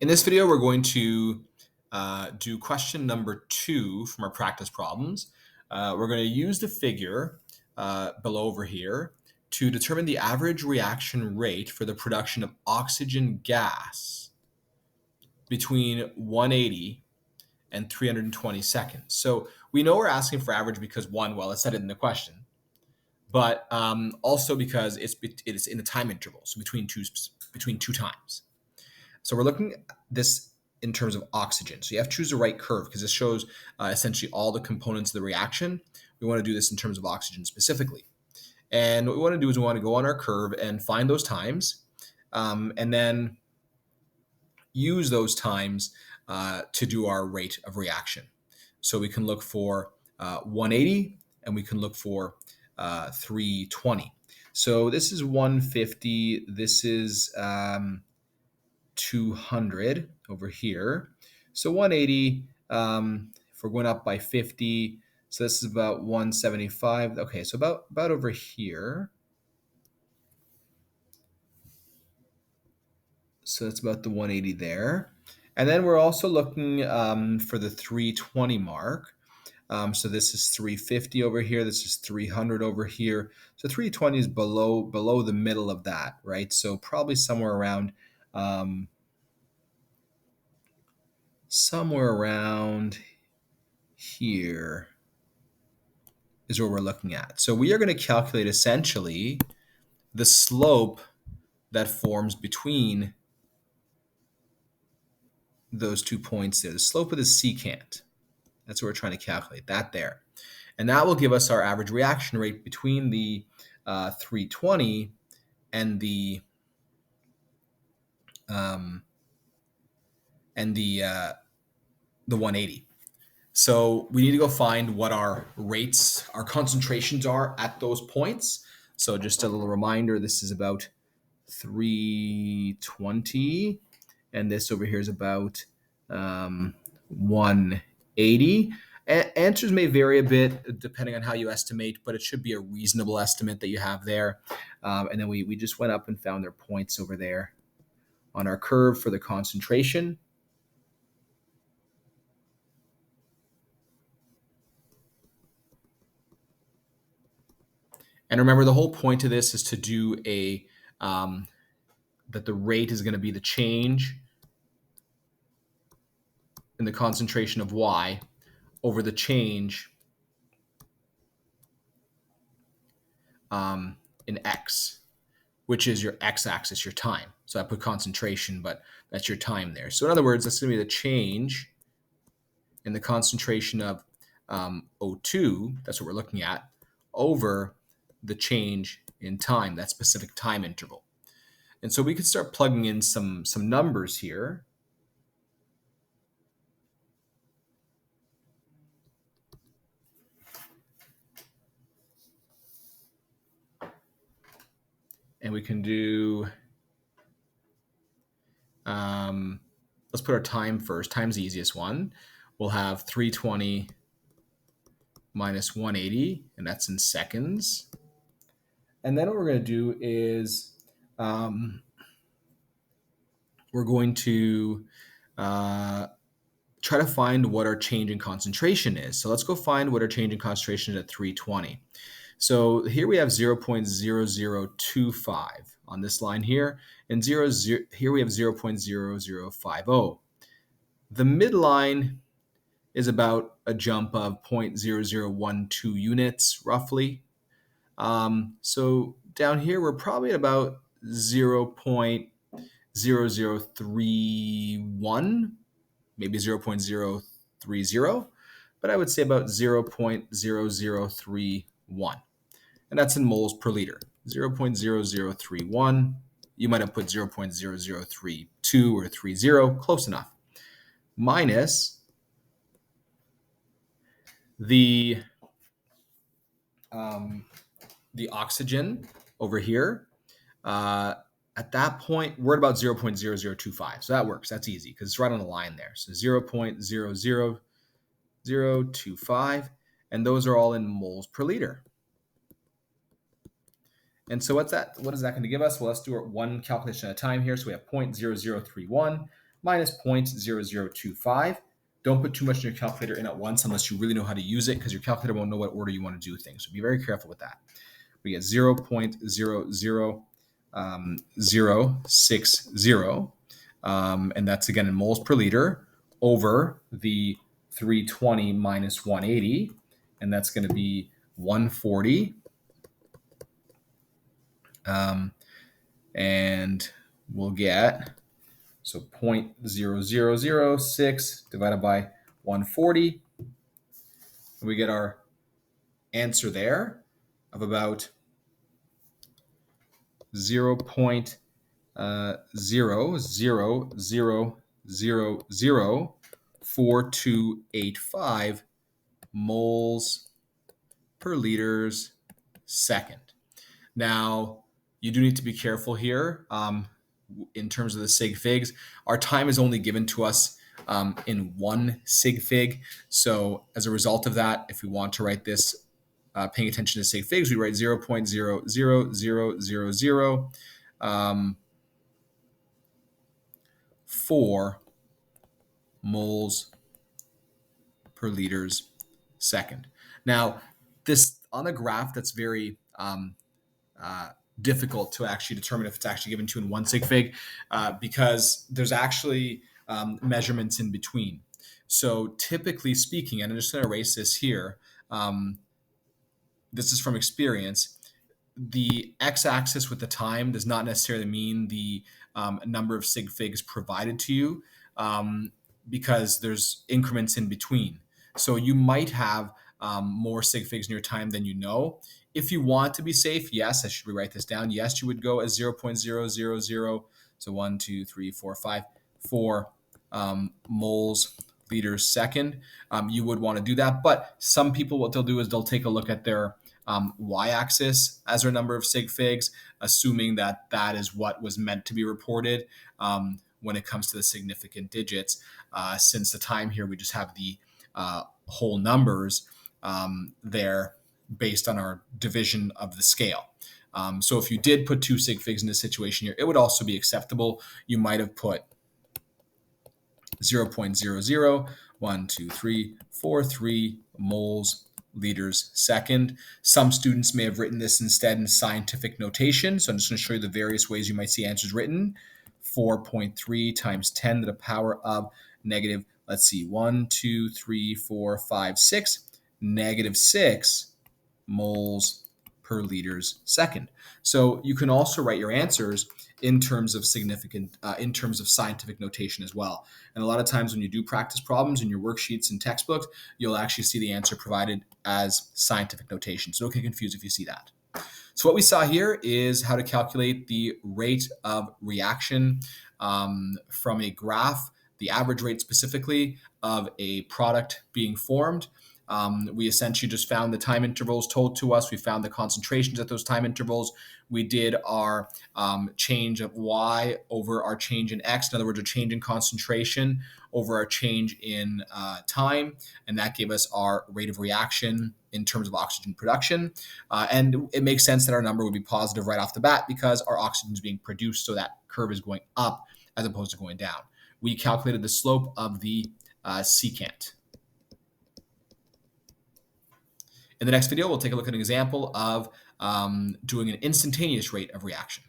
In this video, we're going to do question number 2 from our practice problems. We're going to use the figure below over here to determine the average reaction rate for the production of oxygen gas between 180 and 320 seconds. So we know we're asking for average because one, well, it said it in the question, but also because it's in the time interval, so between two times. So we're looking at this in terms of oxygen. So you have to choose the right curve because this shows essentially all the components of the reaction. We want to do this in terms of oxygen specifically. And what we want to do is we want to go on our curve and find those times and then use those times to do our rate of reaction. So we can look for 180 and we can look for 320. So this is 150. This is 200 over here. So 180, if we're going up by 50, so this is about 175. Okay, so about over here. So that's about the 180 there. And then we're also looking for the 320 mark. So this is 350 over here. This is 300 over here. So 320 is below the middle of that, right? So probably somewhere around here is where we're looking at. So we are going to calculate essentially the slope that forms between those 2 points there, the slope of the secant. That's what we're trying to calculate, that there. And that will give us our average reaction rate between the 320 and the 180. So we need to go find what our rates, our concentrations are at those points. So just a little reminder, this is about 320, and this over here is about 180. Answers may vary a bit depending on how you estimate, but it should be a reasonable estimate that you have there. And then we just went up and found their points over there on our curve for the concentration. And remember, the whole point of this is to do that the rate is going to be the change in the concentration of Y over the change in X, which is your X-axis, your time. So I put concentration, but that's your time there. So in other words, that's going to be the change in the concentration of O2, that's what we're looking at, over the change in time, that specific time interval. And so we could start plugging in some numbers here. And we can do, let's put our time first. Time's the easiest one. We'll have 320 minus 180, and that's in seconds. And then what we're going to do is we're going to try to find what our change in concentration is. So let's go find what our change in concentration is at 320. So here we have 0.0025 on this line here, and here we have 0.0050. The midline is about a jump of 0.0012 units, roughly. So down here, we're probably at about 0.0031, maybe 0.030, but I would say about 0.0031. And that's in moles per liter, 0.0031. You might have put 0.0032 or 30, close enough, minus the oxygen over here. At that point, we're at about 0.0025. So that works. That's easy because it's right on the line there. So 0.00025, and those are all in moles per liter. And so what's that? What is that going to give us? Well, let's do it one calculation at a time here. So we have 0.0031 minus 0.0025. Don't put too much in your calculator in at once unless you really know how to use it, because your calculator won't know what order you want to do things. So be very careful with that. We get 0.00060, and that's again in moles per liter, over the 320 minus 180, and that's going to be 140. And we'll get, so 0.0006 divided by 140. We get our answer there of about 0.000004285 moles per liters second. Now, you do need to be careful here in terms of the sig figs. Our time is only given to us in one sig fig. So as a result of that, if we want to write this paying attention to sig figs, we write 0.00000 4 moles per liters second. Now, this on a graph that's very difficult to actually determine if it's actually given to in one sig fig because there's actually measurements in between. So typically speaking, and I'm just going to erase this here, this is from experience, the x-axis with the time does not necessarily mean the number of sig figs provided to you because there's increments in between. So you might have more sig figs in your time than you know. If you want to be safe, yes, I should rewrite this down. Yes, you would go as 0.000, so 1, 2, 3, 4, 5, 4 moles liters second. You would want to do that, but some people, what they'll do is they'll take a look at their y-axis as their number of sig figs, assuming that that is what was meant to be reported when it comes to the significant digits. Since the time here, we just have the whole numbers there based on our division of the scale. So if you did put 2 sig figs in this situation here, it would also be acceptable. You might have put 0.001234 moles liters second. Some students may have written this instead in scientific notation. So I'm just going to show you the various ways you might see answers written. 4.3 times 10 to the power of negative, let's see, 1, 2, 3, 4, 5, 6, negative 6 moles per liters second. So you can also write your answers in terms of scientific notation as well. And a lot of times when you do practice problems in your worksheets and textbooks, you'll actually see the answer provided as scientific notation. So don't get confused if you see that. So what we saw here is how to calculate the rate of reaction from a graph, the average rate specifically of a product being formed. We essentially just found the time intervals told to us. We found the concentrations at those time intervals. We did our change of y over our change in x. In other words, a change in concentration over our change in time. And that gave us our rate of reaction in terms of oxygen production. And it makes sense that our number would be positive right off the bat because our oxygen is being produced, so that curve is going up as opposed to going down. We calculated the slope of the secant. In the next video, we'll take a look at an example of doing an instantaneous rate of reaction.